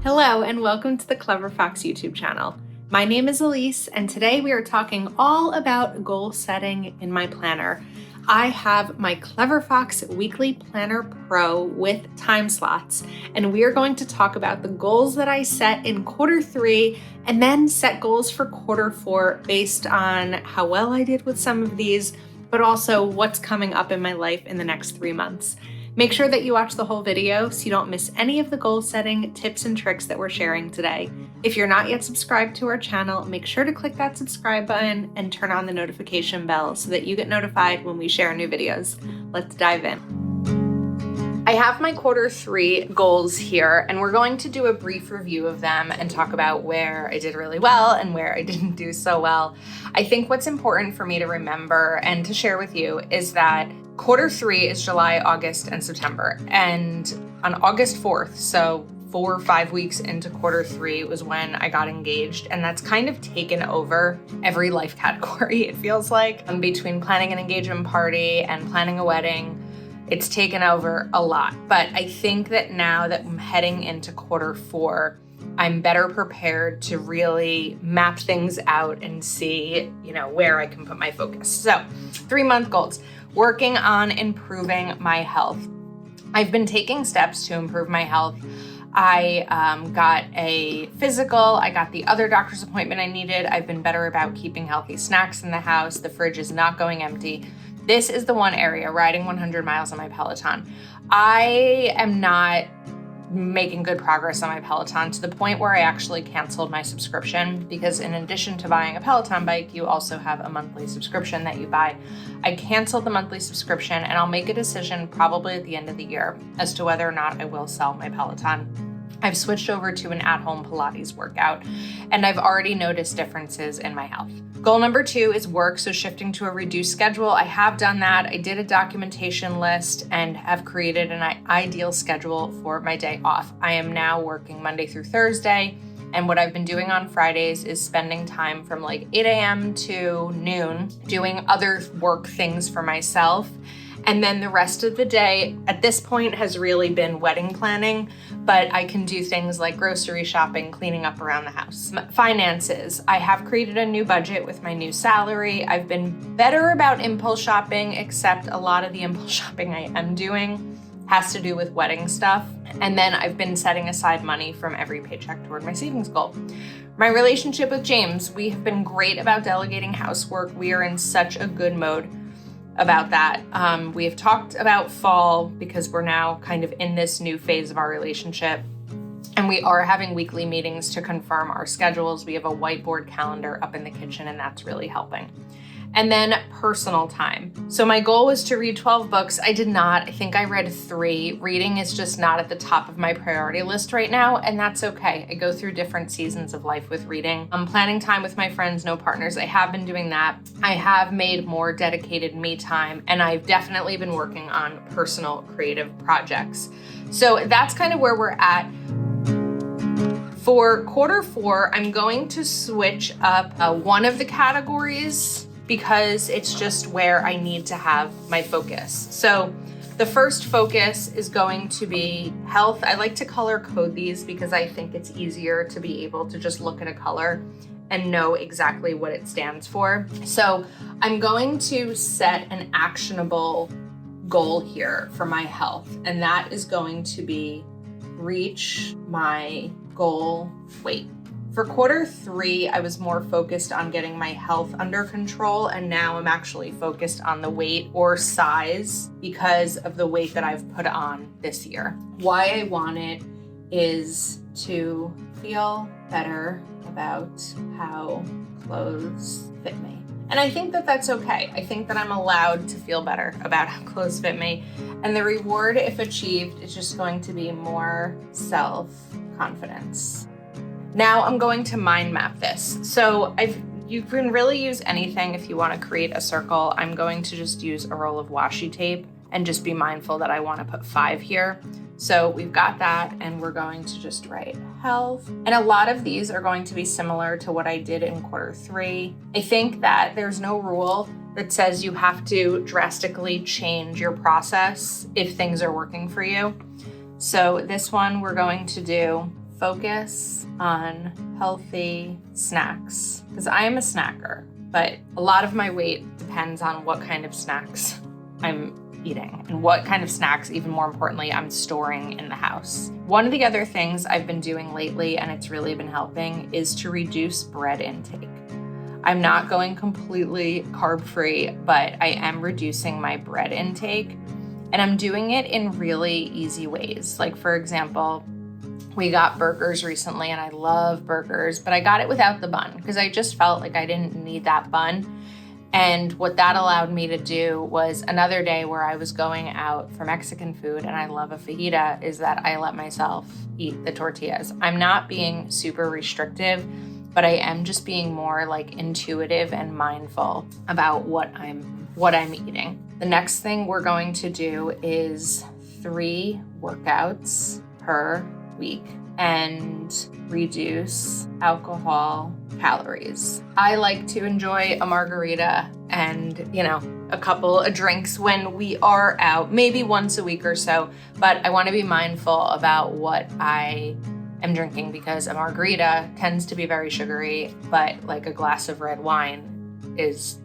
Hello and welcome to the Clever Fox YouTube channel. My name is Ilysse and today we are talking all about goal setting in my planner. I have my Clever Fox Weekly Planner Pro with time slots, and we are going to talk about the goals that I set in Q3 and then set goals for Q4 based on how well I did with some of these, but also what's coming up in my life in the next 3 months. Make sure that you watch the whole video so you don't miss any of the goal setting tips and tricks that we're sharing today. If you're not yet subscribed to our channel, make sure to click that subscribe button and turn on the notification bell so that you get notified when we share new videos. Let's dive in. I have my Q3 goals here, and we're going to do a brief review of them and talk about where I did really well and where I didn't do so well. I think what's important for me to remember and to share with you is that Q3 is July, August, and September. And on August 4th, so 4 or 5 weeks into Q3 was when I got engaged. And that's kind of taken over every life category, it feels like. Between planning an engagement party and planning a wedding, it's taken over a lot. But I think that now that I'm heading into Q4, I'm better prepared to really map things out and see, where I can put my focus. So 3-month goals. Working on improving my health. I've been taking steps to improve my health. I got a physical, I got the other doctor's appointment I needed. I've been better about keeping healthy snacks in the house. The fridge is not going empty. This is the one area, riding 100 miles on my Peloton. I am not making good progress on my Peloton to the point where I actually canceled my subscription, because in addition to buying a Peloton bike, you also have a monthly subscription that you buy. I canceled the monthly subscription, and I'll make a decision probably at the end of the year as to whether or not I will sell my Peloton. I've switched over to an at-home Pilates workout, and I've already noticed differences in my health. Goal number 2 is work, so shifting to a reduced schedule. I have done that. I did a documentation list and have created an ideal schedule for my day off. I am now working Monday through Thursday, and what I've been doing on Fridays is spending time from like 8 a.m. to noon doing other work things for myself. And then the rest of the day at this point has really been wedding planning, but I can do things like grocery shopping, cleaning up around the house. Finances. I have created a new budget with my new salary. I've been better about impulse shopping, except a lot of the impulse shopping I am doing has to do with wedding stuff. And then I've been setting aside money from every paycheck toward my savings goal. My relationship with James, we have been great about delegating housework. We are in such a good mode about that. We have talked about fall because we're now kind of in this new phase of our relationship, and we are having weekly meetings to confirm our schedules. We have a whiteboard calendar up in the kitchen, and that's really helping. And then personal time. So my goal was to read 12 books. I did not. I think I read 3. Reading is just not at the top of my priority list right now, and that's okay. I go through different seasons of life with reading. I'm planning time with my friends, no partners. I have been doing that. I have made more dedicated me time, and I've definitely been working on personal creative projects. So that's kind of where we're at. For Q4, I'm going to switch up one of the categories because it's just where I need to have my focus. So the first focus is going to be health. I like to color code these because I think it's easier to be able to just look at a color and know exactly what it stands for. So I'm going to set an actionable goal here for my health, and that is going to be reach my goal weight. For Q3, I was more focused on getting my health under control, and now I'm actually focused on the weight or size because of the weight that I've put on this year. Why I want it is to feel better about how clothes fit me. And I think that that's okay. I think that I'm allowed to feel better about how clothes fit me. And the reward, if achieved, is just going to be more self-confidence. Now I'm going to mind map this. So you can really use anything if you want to create a circle. I'm going to just use a roll of washi tape and just be mindful that I want to put 5 here. So we've got that, and we're going to just write health. And a lot of these are going to be similar to what I did in Q3. I think that there's no rule that says you have to drastically change your process if things are working for you. So this one we're going to do focus on healthy snacks because I am a snacker, but a lot of my weight depends on what kind of snacks I'm eating and what kind of snacks, even more importantly, I'm storing in the house. One of the other things I've been doing lately, and it's really been helping, is to reduce bread intake. I'm not going completely carb-free, but I am reducing my bread intake, and I'm doing it in really easy ways. Like, for example, we got burgers recently, and I love burgers, but I got it without the bun because I just felt like I didn't need that bun. And what that allowed me to do was another day where I was going out for Mexican food, and I love a fajita, is that I let myself eat the tortillas. I'm not being super restrictive, but I am just being more like intuitive and mindful about what I'm eating. The next thing we're going to do is 3 workouts per week and reduce alcohol calories. I like to enjoy a margarita and, a couple of drinks when we are out, maybe once a week or so, but I want to be mindful about what I am drinking because a margarita tends to be very sugary, but like a glass of red wine is,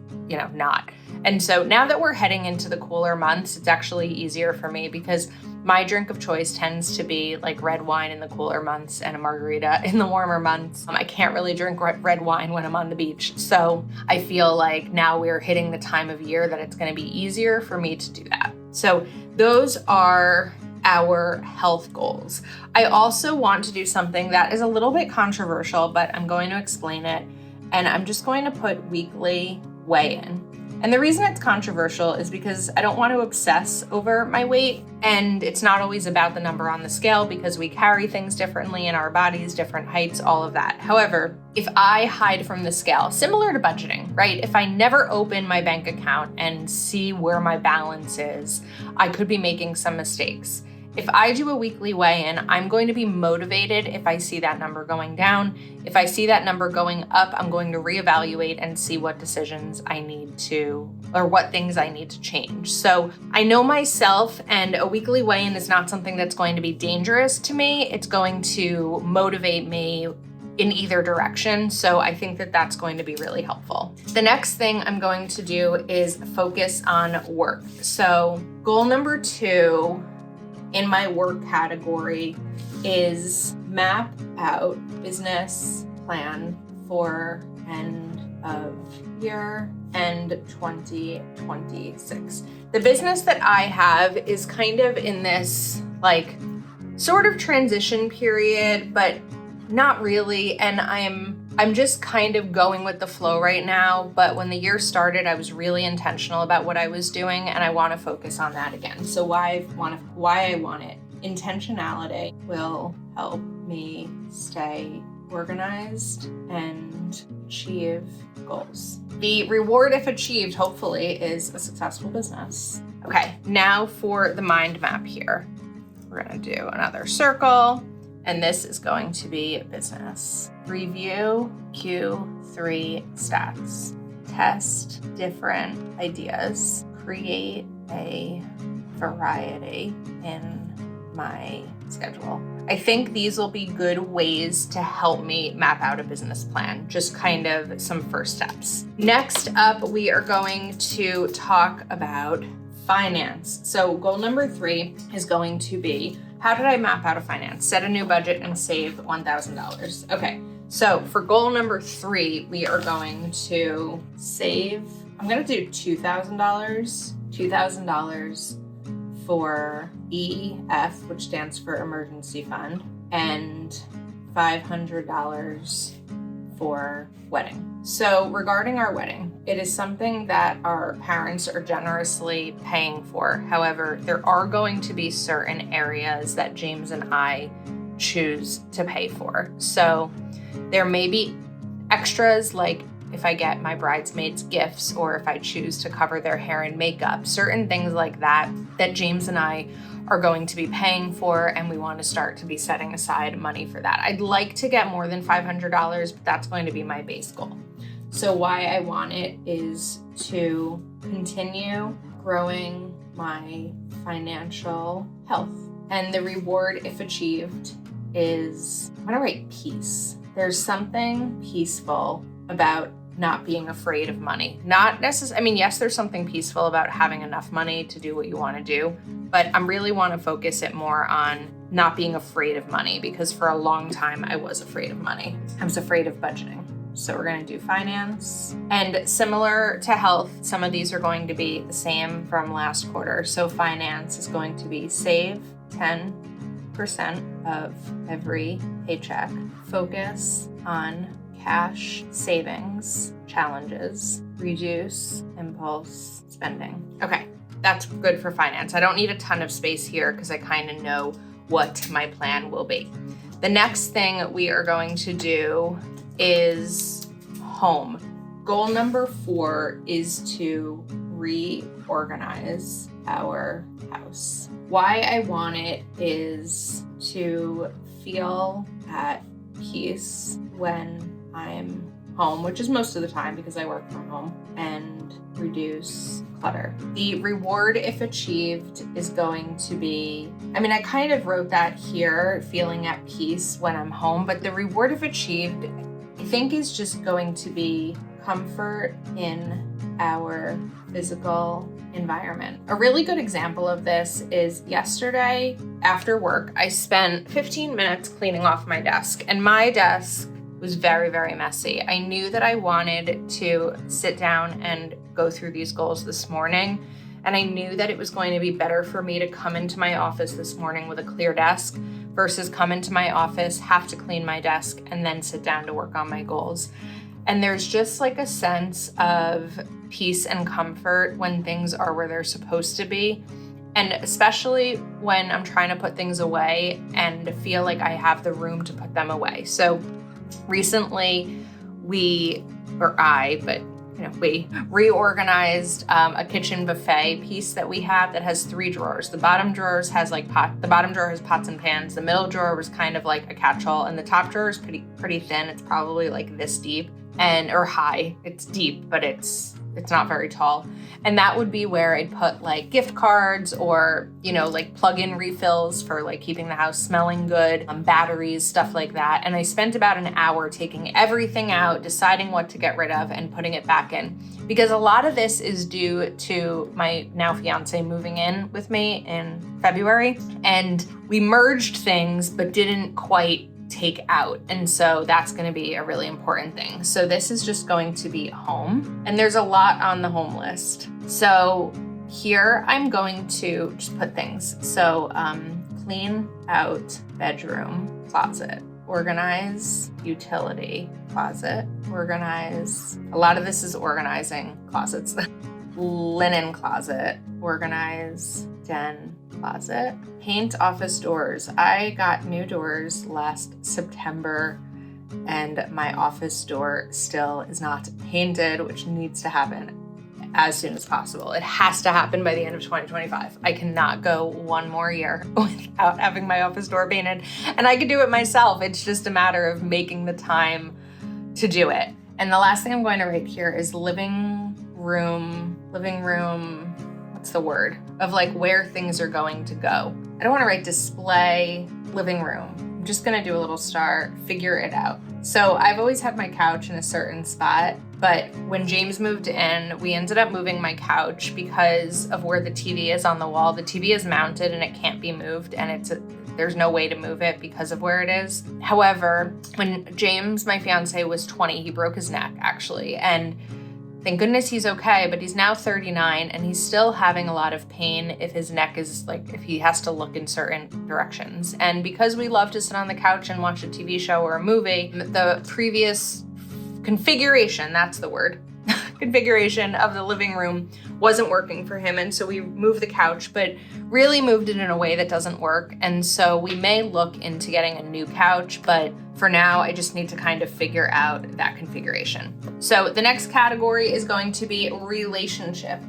not. And so now that we're heading into the cooler months, it's actually easier for me because my drink of choice tends to be like red wine in the cooler months and a margarita in the warmer months. I can't really drink red wine when I'm on the beach. So I feel like now we're hitting the time of year that it's going to be easier for me to do that. So those are our health goals. I also want to do something that is a little bit controversial, but I'm going to explain it. And I'm just going to put weekly weigh-in. And the reason it's controversial is because I don't want to obsess over my weight, and it's not always about the number on the scale because we carry things differently in our bodies, different heights, all of that. However, if I hide from the scale, similar to budgeting, right? If I never open my bank account and see where my balance is, I could be making some mistakes. If I do a weekly weigh-in, I'm going to be motivated if I see that number going down. If I see that number going up, I'm going to reevaluate and see what decisions I need to, or what things I need to change. So I know myself, and a weekly weigh-in is not something that's going to be dangerous to me. It's going to motivate me in either direction. So I think that that's going to be really helpful. The next thing I'm going to do is focus on work. So goal number 2 in my work category is map out business plan for end of year and 2026. The business that I have is kind of in this like sort of transition period, but not really. And I'm just kind of going with the flow right now. But when the year started, I was really intentional about what I was doing, and I want to focus on that again. So why I want it. Intentionality will help me stay organized and achieve goals. The reward, if achieved, hopefully, is a successful business. Okay, now for the mind map here. We're gonna do another circle. And this is going to be business. Review Q3 stats. Test different ideas. Create a variety in my schedule. I think these will be good ways to help me map out a business plan, just kind of some first steps. Next up, we are going to talk about finance. So goal number 3 is going to be, how did I map out a finance? Set a new budget and save $1,000. Okay, so for goal number 3, we are going to save, I'm gonna do $2,000 for EF, which stands for emergency fund, and $500 for wedding. So regarding our wedding, it is something that our parents are generously paying for. However, there are going to be certain areas that James and I choose to pay for. So there may be extras, like if I get my bridesmaids gifts, or if I choose to cover their hair and makeup, certain things like that James and I are going to be paying for, and we want to start to be setting aside money for that. I'd like to get more than $500, but that's going to be my base goal. So why I want it is to continue growing my financial health. And the reward, if achieved, is, I'm gonna write peace. There's something peaceful about not being afraid of money. Not necessarily, I mean, yes, there's something peaceful about having enough money to do what you want to do, but I really want to focus it more on not being afraid of money, because for a long time I was afraid of money. I was afraid of budgeting. So we're going to do finance. And similar to health, some of these are going to be the same from last quarter. So finance is going to be save 10% of every paycheck. Focus on cash savings challenges. Reduce impulse spending. Okay, that's good for finance. I don't need a ton of space here because I kind of know what my plan will be. The next thing we are going to do is home. Goal number 4 is to reorganize our house. Why I want it is to feel at peace when I'm home, which is most of the time because I work from home, and reduce clutter. The reward, if achieved, is going to be, I mean, I kind of wrote that here, feeling at peace when I'm home, but the reward, if achieved, I think is just going to be comfort in our physical environment. A really good example of this is yesterday after work, I spent 15 minutes cleaning off my desk, and my desk was very, very messy. I knew that I wanted to sit down and go through these goals this morning, and I knew that it was going to be better for me to come into my office this morning with a clear desk versus come into my office, have to clean my desk, and then sit down to work on my goals. And there's just like a sense of peace and comfort when things are where they're supposed to be. And especially when I'm trying to put things away and feel like I have the room to put them away. So recently we reorganized a kitchen buffet piece that we have that has 3 drawers. The bottom drawers has the bottom drawer has pots and pans. The middle drawer was kind of like a catch-all, and the top drawer is pretty thin. It's probably like this deep or high. It's deep, but it's not very tall. And that would be where I'd put like gift cards or, like plug-in refills for like keeping the house smelling good, batteries, stuff like that. And I spent about an hour taking everything out, deciding what to get rid of and putting it back in. Because a lot of this is due to my now fiance moving in with me in February. And we merged things, but didn't quite take out. And so that's going to be a really important thing. So this is just going to be home. And there's a lot on the home list. So here I'm going to just put things. So clean out bedroom, closet, organize utility, closet, organize. A lot of this is organizing closets. Linen closet, organize den, closet, paint office doors. I got new doors last September and my office door still is not painted, which needs to happen as soon as possible. It has to happen by the end of 2025. I cannot go one more year without having my office door painted, and I could do it myself. It's just a matter of making the time to do it. And the last thing I'm going to write here is living room, what's the word? Of like where things are going to go. I don't want to write display, living room. I'm just going to do a little star, figure it out. So I've always had my couch in a certain spot, but when James moved in, we ended up moving my couch because of where the TV is on the wall. The TV is mounted and it can't be moved, and there's no way to move it because of where it is. However, when James, my fiance, was 20, he broke his neck actually, and thank goodness he's okay, but he's now 39 and he's still having a lot of pain if his neck is if he has to look in certain directions. And because we love to sit on the couch and watch a TV show or a movie, the previous configuration, that's the word, configuration of the living room wasn't working for him. And so we moved the couch, but really moved it in a way that doesn't work. And so we may look into getting a new couch, but for now, I just need to kind of figure out that configuration. So the next category is going to be relationship.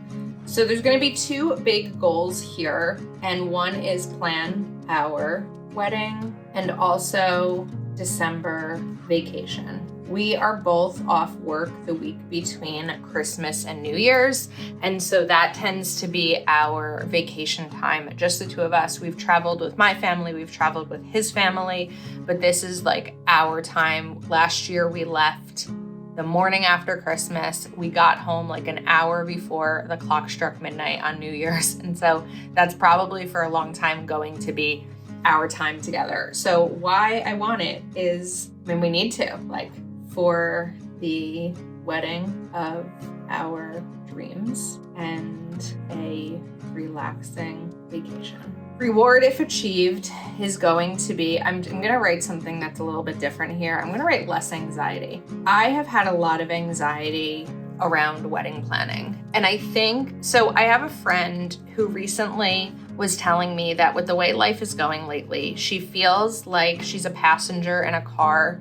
So there's going to be 2 big goals here, and one is plan our wedding and also December vacation. We are both off work the week between Christmas and New Year's, and so that tends to be our vacation time, just the two of us. We've traveled with my family, we've traveled with his family, but this is like our time. Last year we left the morning after Christmas. We got home like an hour before the clock struck midnight on New Year's, and so that's probably for a long time going to be our time together. So why I want it is, we need to, like, for the wedding of our dreams and a relaxing vacation. Reward, if achieved, is going to be, I'm gonna write something that's a little bit different here. I'm gonna write less anxiety. I have had a lot of anxiety around wedding planning. And I think, so I have a friend who recently was telling me that with the way life is going lately, she feels like she's a passenger in a car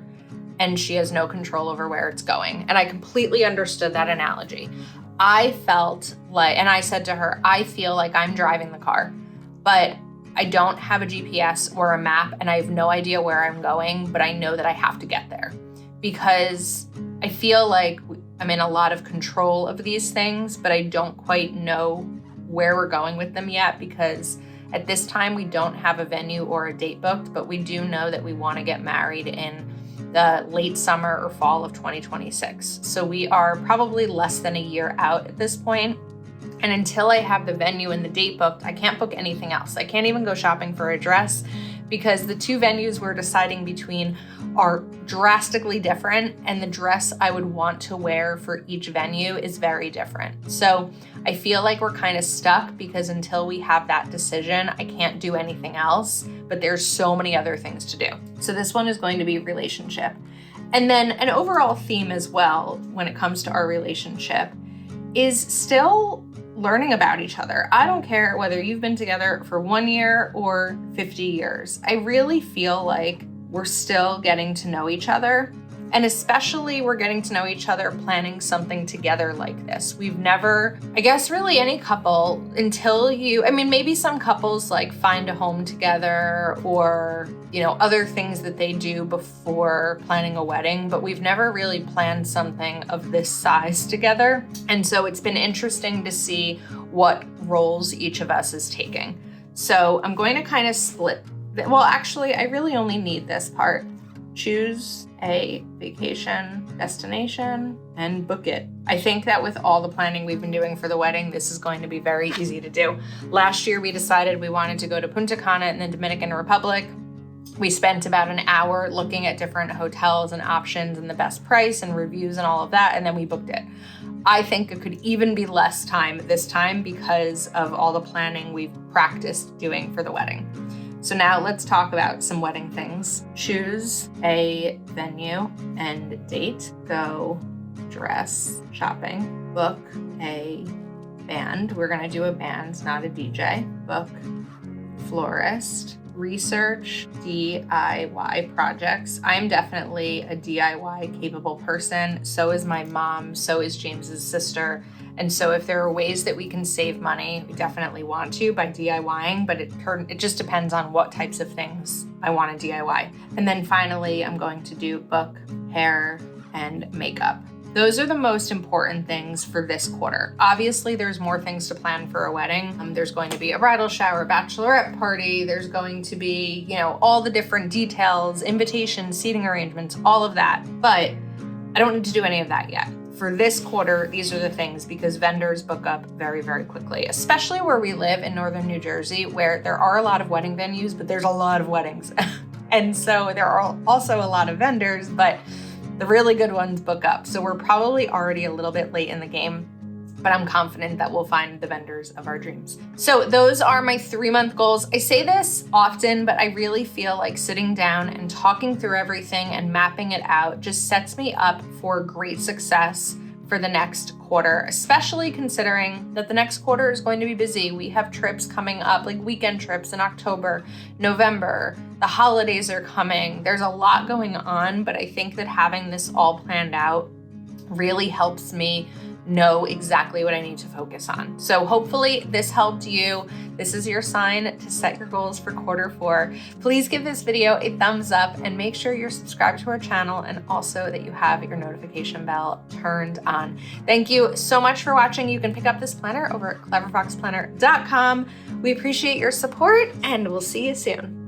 and she has no control over where it's going. And I completely understood that analogy. I felt like, and I said to her, I feel like I'm driving the car, but I don't have a GPS or a map and I have no idea where I'm going, but I know that I have to get there because I feel like I'm in a lot of control of these things, but I don't quite know where we're going with them yet because at this time we don't have a venue or a date booked, but we do know that we want to get married in the late summer or fall of 2026. So we are probably less than a year out at this point. And until I have the venue and the date booked, I can't book anything else. I can't even go shopping for a dress because the two venues we're deciding between are drastically different and the dress I would want to wear for each venue is very different. So I feel like we're kind of stuck because until we have that decision, I can't do anything else, but there's so many other things to do. So this one is going to be relationship. And then an overall theme as well when it comes to our relationship is still learning about each other. I don't care whether you've been together for 1 year or 50 years. I really feel like we're still getting to know each other. And especially we're getting to know each other planning something together like this. We've never, I guess really any couple until maybe some couples like find a home together or, other things that they do before planning a wedding, but we've never really planned something of this size together. And so it's been interesting to see what roles each of us is taking. So I'm going to kind of split. Well, actually, I really only need this part. Choose a vacation destination and book it. I think that with all the planning we've been doing for the wedding, this is going to be very easy to do. Last year, we decided we wanted to go to Punta Cana in the Dominican Republic. We spent about an hour looking at different hotels and options and the best price and reviews and all of that, and then we booked it. I think it could even be less time this time because of all the planning we've practiced doing for the wedding. So now let's talk about some wedding things. Choose a venue and date. Go dress shopping. Book a band. We're gonna do a band, not a DJ. Book florist. Research DIY projects. I'm definitely a DIY capable person. So is my mom, so is James's sister. And so if there are ways that we can save money, we definitely want to by DIYing, but it just depends on what types of things I want to DIY. And then finally, I'm going to do book, hair, and makeup. Those are the most important things for this quarter. Obviously, there's more things to plan for a wedding. There's going to be a bridal shower, bachelorette party. There's going to be, all the different details, invitations, seating arrangements, all of that. But I don't need to do any of that yet. For this quarter, these are the things because vendors book up very, very quickly, especially where we live in northern New Jersey, where there are a lot of wedding venues, but there's a lot of weddings. And so there are also a lot of vendors, but the really good ones book up. So we're probably already a little bit late in the game, but I'm confident that we'll find the vendors of our dreams. So those are my 3-month goals. I say this often, but I really feel like sitting down and talking through everything and mapping it out just sets me up for great success for the next quarter, especially considering that the next quarter is going to be busy. We have trips coming up, like weekend trips in October, November. The holidays are coming. There's a lot going on, but I think that having this all planned out really helps me know exactly what I need to focus on. So hopefully this helped you. This is your sign to set your goals for Q4. Please give this video a thumbs up and make sure you're subscribed to our channel and also that you have your notification bell turned on. Thank you so much for watching. You can pick up this planner over at cleverfoxplanner.com. We appreciate your support and we'll see you soon.